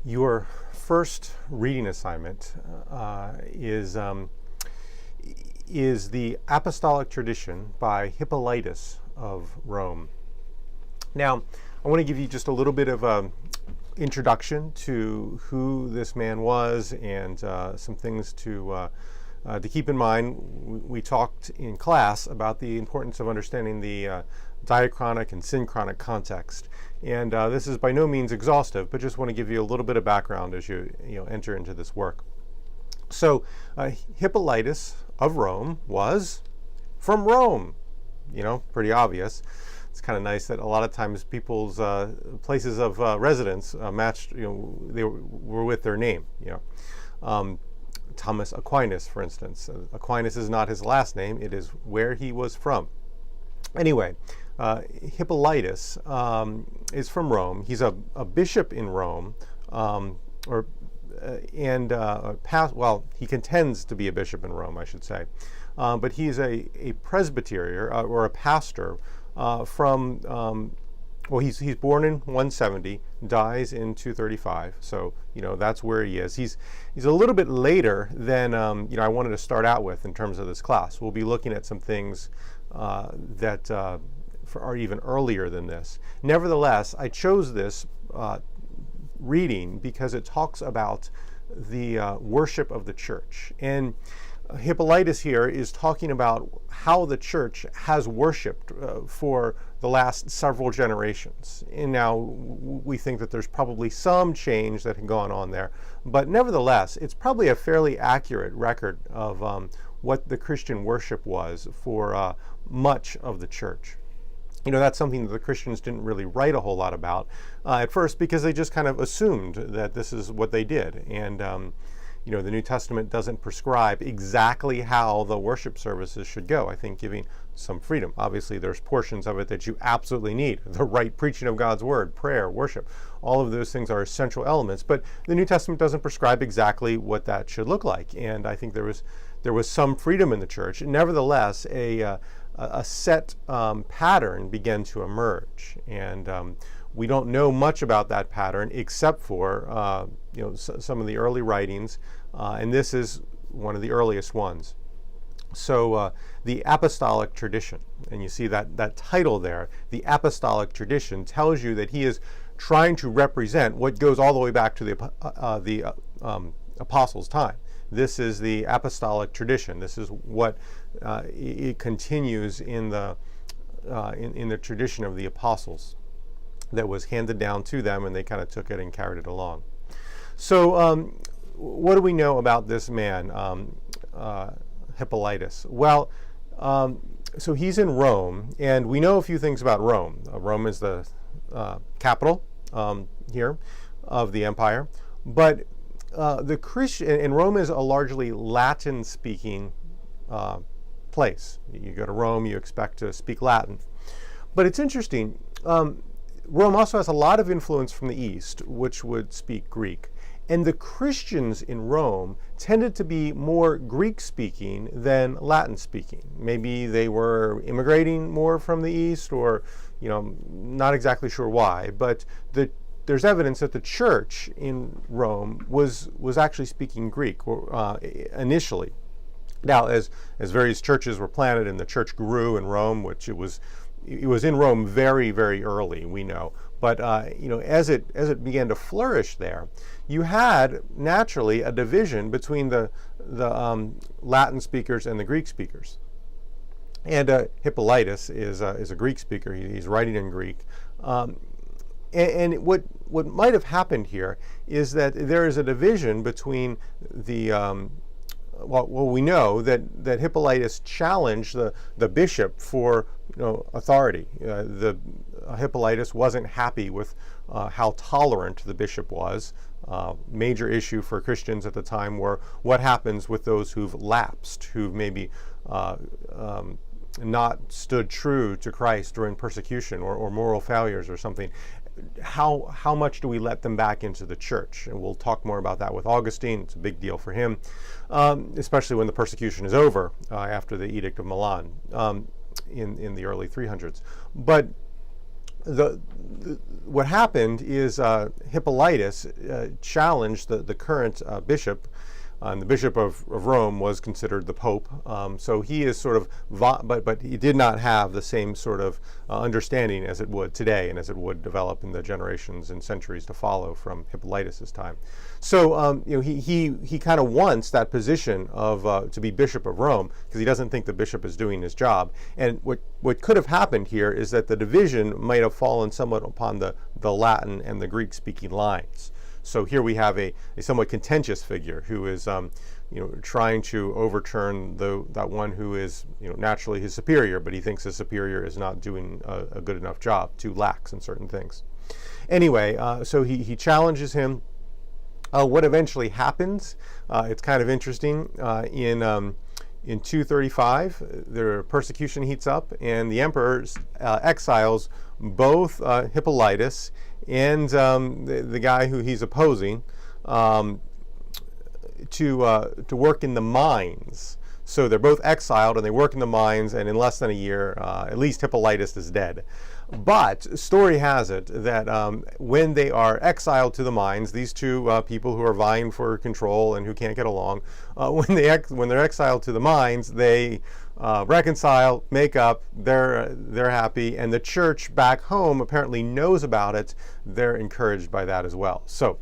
Your first reading assignment is the Apostolic Tradition by Hippolytus of Rome. Now, I want to give you just a little bit of an introduction to who this man was and some things to keep in mind. We talked in class about the importance of understanding the diachronic and synchronic context. And this is by no means exhaustive, but just want to give you a little bit of background as you enter into this work. So Hippolytus of Rome was from Rome. Pretty obvious. It's kind of nice that a lot of times people's places of residence matched, they were with their name. Thomas Aquinas, for instance. Aquinas is not his last name, it is where he was from. Anyway, Hippolytus is from Rome. He's a bishop in Rome, he contends to be a bishop in Rome, I should say. But he's a presbyter or a pastor he's born in 170, dies in 235. So, that's where he is. He's a little bit later than, I wanted to start out with in terms of this class. We'll be looking at some things that are even earlier than this. Nevertheless, I chose this reading because it talks about the worship of the church. And Hippolytus here is talking about how the church has worshipped for the last several generations. And now we think that there's probably some change that had gone on there, but nevertheless, it's probably a fairly accurate record of what the Christian worship was for much of the church. That's something that the Christians didn't really write a whole lot about at first, because they just kind of assumed that this is what they did. And the New Testament doesn't prescribe exactly how the worship services should go. I think giving some freedom. Obviously, there's portions of it that you absolutely need. The right preaching of God's word, prayer, worship, all of those things are essential elements. But the New Testament doesn't prescribe exactly what that should look like. And I think there was some freedom in the church. Nevertheless, a set pattern began to emerge. And we don't know much about that pattern except for some of the early writings, and this is one of the earliest ones. So the Apostolic Tradition, and you see that title there, the Apostolic Tradition, tells you that he is trying to represent what goes all the way back to the apostles' time. This is the Apostolic Tradition. This is what it continues in the tradition of the apostles that was handed down to them, and they kind of took it and carried it along. So what do we know about this man, Hippolytus? Well, so he's in Rome, and we know a few things about Rome. Rome is the capital here of the empire, but the Christian, and Rome is a largely Latin-speaking place. You go to Rome, you expect to speak Latin. But it's interesting, Rome also has a lot of influence from the East, which would speak Greek. And the Christians in Rome tended to be more Greek-speaking than Latin-speaking. Maybe they were immigrating more from the East, or, not exactly sure why. But there's evidence that the church in Rome was actually speaking Greek initially. Now, as various churches were planted and the church grew in Rome, which it was in Rome very, very early, we know. But as it began to flourish there, you had naturally a division between the Latin speakers and the Greek speakers. And Hippolytus is a Greek speaker. He's writing in Greek. And what might have happened here is that there is a division between the we know that Hippolytus challenged the bishop for authority. Hippolytus wasn't happy with how tolerant the bishop was. Major issue for Christians at the time were what happens with those who've lapsed, who've maybe not stood true to Christ during persecution or moral failures or something. How much do we let them back into the church? And we'll talk more about that with Augustine. It's a big deal for him, especially when the persecution is over after the Edict of Milan in the early 300s. But what happened is Hippolytus challenged the current bishop. And the Bishop of Rome was considered the Pope, so he is sort of, but he did not have the same sort of understanding as it would today, and as it would develop in the generations and centuries to follow from Hippolytus's time. So he kind of wants that position of to be Bishop of Rome, because he doesn't think the bishop is doing his job. And what could have happened here is that the division might have fallen somewhat upon the Latin and the Greek-speaking lines. So here we have a somewhat contentious figure who is, trying to overturn that one who is, naturally his superior, but he thinks his superior is not doing a good enough job, too lax in certain things. Anyway, so he challenges him. What eventually happens? It's kind of interesting. In 235, the persecution heats up, and the emperor exiles both Hippolytus and the guy who he's opposing to work in the mines. So they're both exiled, and they work in the mines, and in less than a year, at least Hippolytus is dead. But story has it that when they are exiled to the mines, these two people who are vying for control and who can't get along, when they're exiled to the mines, they reconcile, make up, they're happy, and the church back home apparently knows about it. They're encouraged by that as well. So,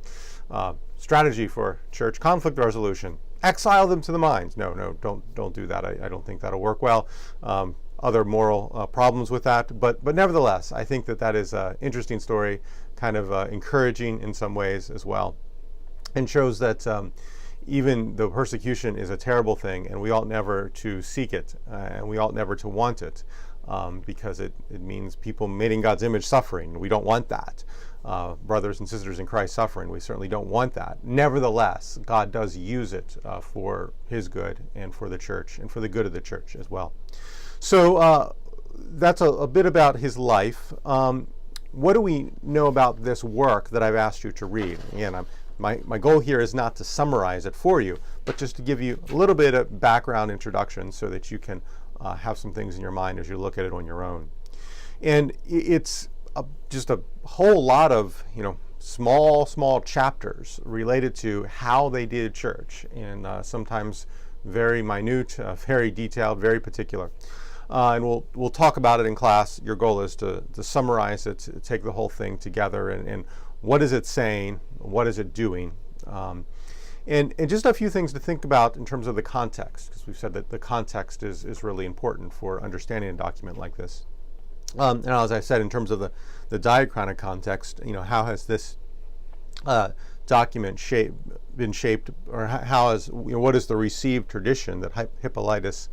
strategy for church conflict resolution: exile them to the mines. No, don't do that. I don't think that'll work well. Other moral problems with that, but nevertheless, I think that is an interesting story, kind of encouraging in some ways as well, and shows that even though persecution is a terrible thing, and we ought never to seek it, and we ought never to want it, because it means people made in God's image suffering. We don't want that. Brothers and sisters in Christ suffering, we certainly don't want that. Nevertheless, God does use it for His good and for the church and for the good of the church as well. So that's a bit about his life. What do we know about this work that I've asked you to read? Again, my goal here is not to summarize it for you, but just to give you a little bit of background introduction so that you can have some things in your mind as you look at it on your own. And it's just a whole lot of small chapters related to how they did church, and sometimes very minute, very detailed, very particular. And we'll talk about it in class. Your goal is to summarize it, to take the whole thing together, and what is it saying, what is it doing, and just a few things to think about in terms of the context, because we've said that the context is really important for understanding a document like this. And as I said, in terms of the diachronic context, how has this document been shaped, or how is what is the received tradition that Hippolytus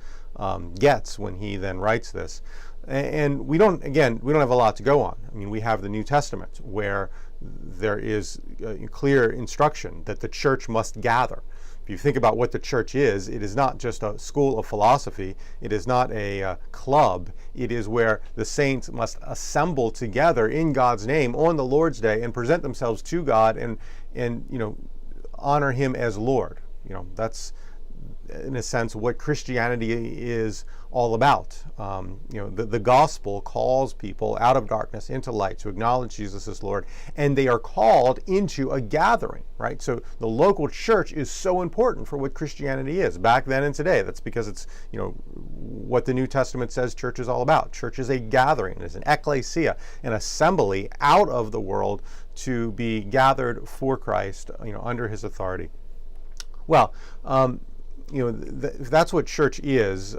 gets when he then writes this? And we don't have a lot to go on. I mean, we have the New Testament, where there is clear instruction that the church must gather. If you think about what the church is, it is not just a school of philosophy. It is not a club. It is where the saints must assemble together in God's name on the Lord's Day and present themselves to God and honor Him as Lord. That's in a sense what Christianity is all about. The gospel calls people out of darkness into light to acknowledge Jesus as Lord, and they are called into a gathering, right? So the local church is so important for what Christianity is back then and today. That's because it's what the New Testament says church is all about. Church is a gathering, it is an ecclesia, an assembly out of the world to be gathered for Christ, under His authority. Well, if that's what church is,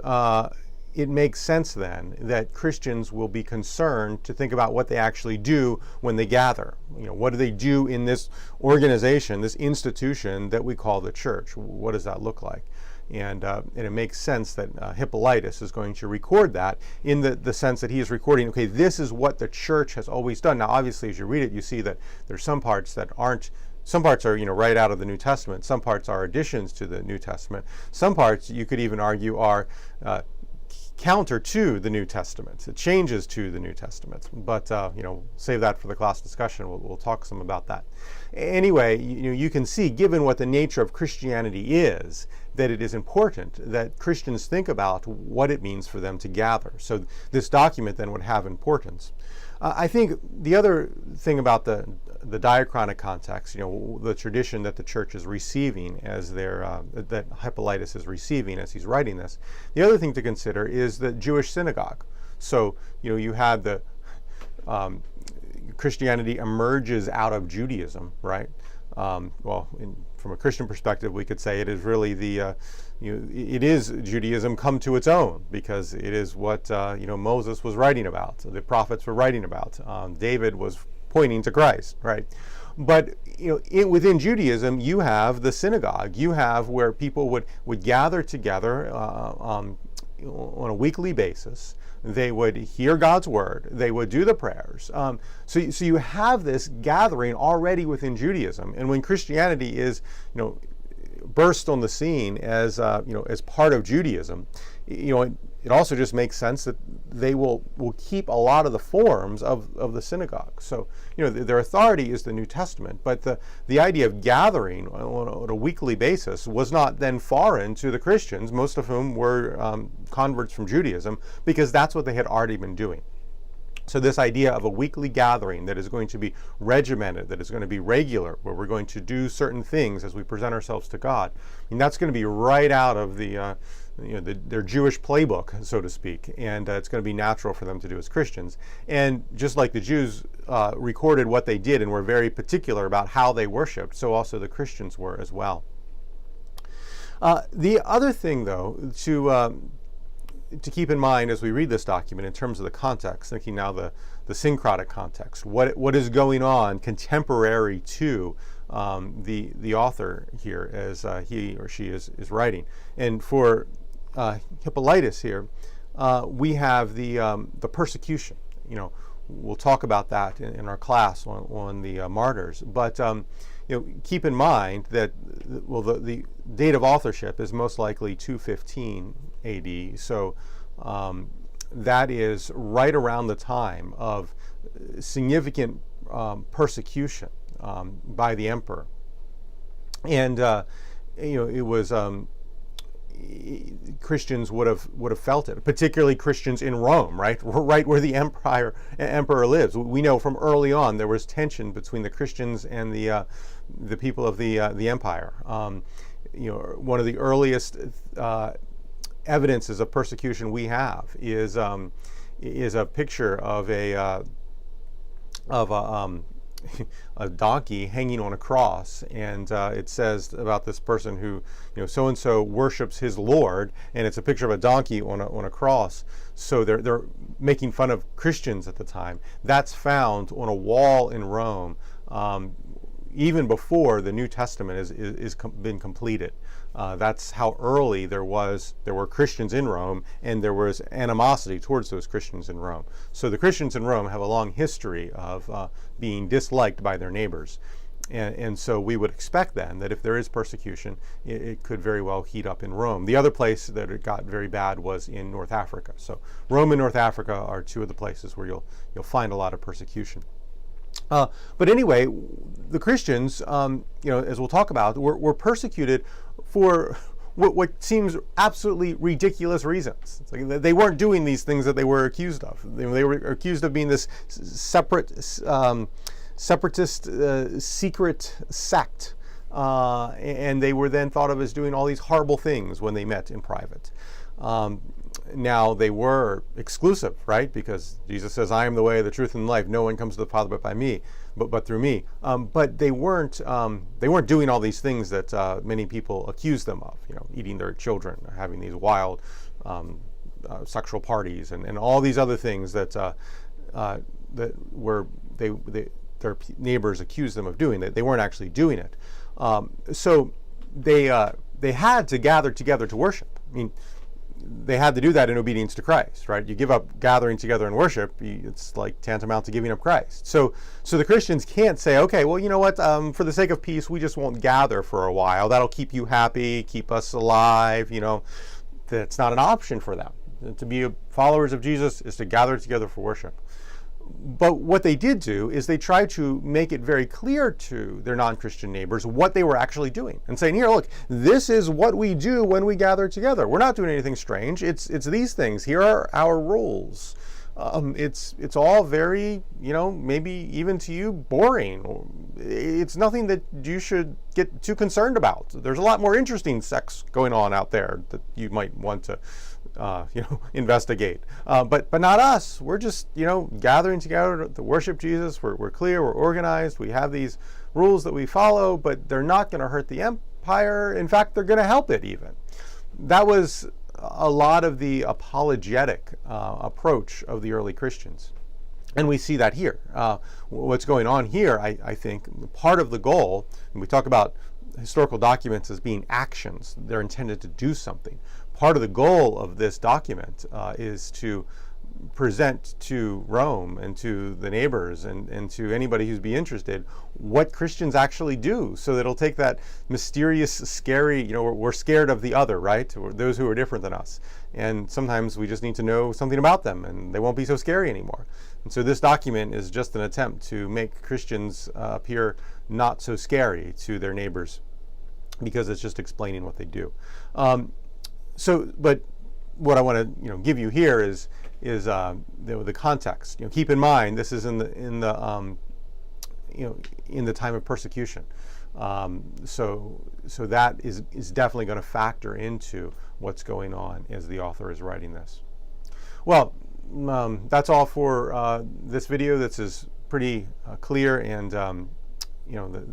it makes sense then that Christians will be concerned to think about what they actually do when they gather. What do they do in this organization, this institution that we call the church? What does that look like? And it makes sense that Hippolytus is going to record that in the sense that he is recording, okay, this is what the church has always done. Now, obviously, as you read it, you see that there's some parts that aren't. Some parts are, right out of the New Testament. Some parts are additions to the New Testament. Some parts, you could even argue, are counter to the New Testament. It changes to the New Testament, but save that for the class discussion. We'll talk some about that. Anyway, you can see, given what the nature of Christianity is, that it is important that Christians think about what it means for them to gather. So this document then would have importance. I think the other thing about the diachronic context, the tradition that the church is receiving as that Hippolytus is receiving as he's writing this. The other thing to consider is the Jewish synagogue. So, you had the Christianity emerges out of Judaism, right? From a Christian perspective, we could say it is really it is Judaism come to its own, because it is what Moses was writing about, the prophets were writing about. David was pointing to Christ, right? But within Judaism, you have the synagogue. You have where people would gather together on a weekly basis. They would hear God's word. They would do the prayers. So you have this gathering already within Judaism. And when Christianity is, burst on the scene as part of Judaism, it also just makes sense that they will keep a lot of the forms of the synagogue. So, their authority is the New Testament, but the idea of gathering on a weekly basis was not then foreign to the Christians, most of whom were converts from Judaism, because that's what they had already been doing. So this idea of a weekly gathering that is going to be regimented, that is going to be regular, where we're going to do certain things as we present ourselves to God, that's going to be right out of their Jewish playbook, so to speak, and it's going to be natural for them to do as Christians. And just like the Jews recorded what they did and were very particular about how they worshipped, so also the Christians were as well. The other thing, though, to keep in mind as we read this document in terms of the context, thinking now the syncretic context, what is going on contemporary to the author here as he or she is writing. And for Hippolytus here, we have the persecution. We'll talk about that in our class on the martyrs. But keep in mind that the date of authorship is most likely 215 AD. So that is right around the time of significant persecution by the emperor, and it was Christians would have felt it, particularly Christians in Rome, right where the emperor lives. We know from early on there was tension between the Christians and the people of the empire. One of the earliest evidences of persecution we have is a picture of a donkey hanging on a cross, and it says about this person who, so and so worships his Lord, and it's a picture of a donkey on a cross. So they're making fun of Christians at the time. That's found on a wall in Rome, even before the New Testament is been completed. That's how early there were Christians in Rome, and there was animosity towards those Christians in Rome. So the Christians in Rome have a long history of being disliked by their neighbors. And so we would expect then that if there is persecution, it could very well heat up in Rome. The other place that it got very bad was in North Africa. So Rome and North Africa are two of the places where you'll find a lot of persecution. But anyway, the Christians, as we'll talk about, were persecuted for what seems absolutely ridiculous reasons. It's like they weren't doing these things that they were accused of. They were accused of being this separatist secret sect, and they were then thought of as doing all these horrible things when they met in private. Now they were exclusive, right? Because Jesus says, "I am the way, the truth, and the life. No one comes to the Father but by me, but through me." But they weren't doing all these things that many people accuse them of. Eating their children, having these wild sexual parties, and all these other things that their neighbors accused them of doing. They weren't actually doing it. So they had to gather together to worship. I mean, they had to do that in obedience to Christ, right? You give up gathering together in worship, it's like tantamount to giving up Christ. So the Christians can't say, okay, well, you know what, for the sake of peace, we just won't gather for a while. That'll keep you happy, keep us alive, That's not an option for them. To be followers of Jesus is to gather together for worship. But what they did do is they tried to make it very clear to their non-Christian neighbors what they were actually doing, and saying, here, look, this is what we do when we gather together. We're not doing anything strange. It's these things. Here are our rules. It's all very, maybe even to you, boring. It's nothing that you should get too concerned about. There's a lot more interesting sex going on out there that you might want to investigate. But not us. We're just, gathering together to worship Jesus. We're clear, we're organized, we have these rules that we follow, but they're not going to hurt the empire. In fact, they're going to help it even. That was a lot of the apologetic approach of the early Christians. And we see that here. What's going on here, I think, part of the goal, and we talk about historical documents as being actions, they're intended to do something. Part of the goal of this document is to present to Rome and to the neighbors and to anybody who's be interested what Christians actually do, so that it'll take that mysterious, scary, we're scared of the other, right? Or those who are different than us. And sometimes we just need to know something about them and they won't be so scary anymore. And so this document is just an attempt to make Christians appear not so scary to their neighbors, because it's just explaining what they do. But what I want to give you here is the context. Keep in mind this is in the time of persecution. So that is definitely going to factor into what's going on as the author is writing this. Well, that's all for this video. This is pretty clear, and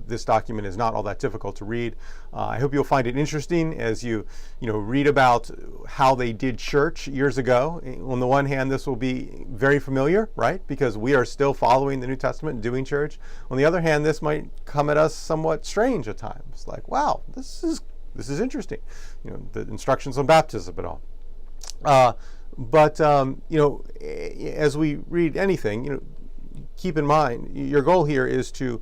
this document is not all that difficult to read. I hope you'll find it interesting as you read about how they did church years ago. On the one hand, this will be very familiar, right? Because we are still following the New Testament and doing church. On the other hand, this might come at us somewhat strange at times. Like, wow, this is interesting. The instructions on baptism and all. But as we read anything, keep in mind your goal here is to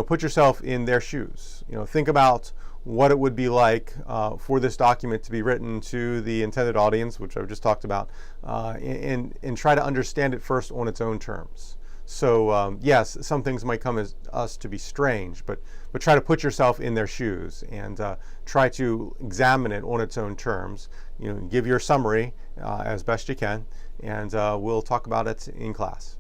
put yourself in their shoes. Think about what it would be like for this document to be written to the intended audience, which I've just talked about, and try to understand it first on its own terms. So yes, some things might come as us to be strange, but try to put yourself in their shoes and try to examine it on its own terms. Give your summary as best you can, and we'll talk about it in class.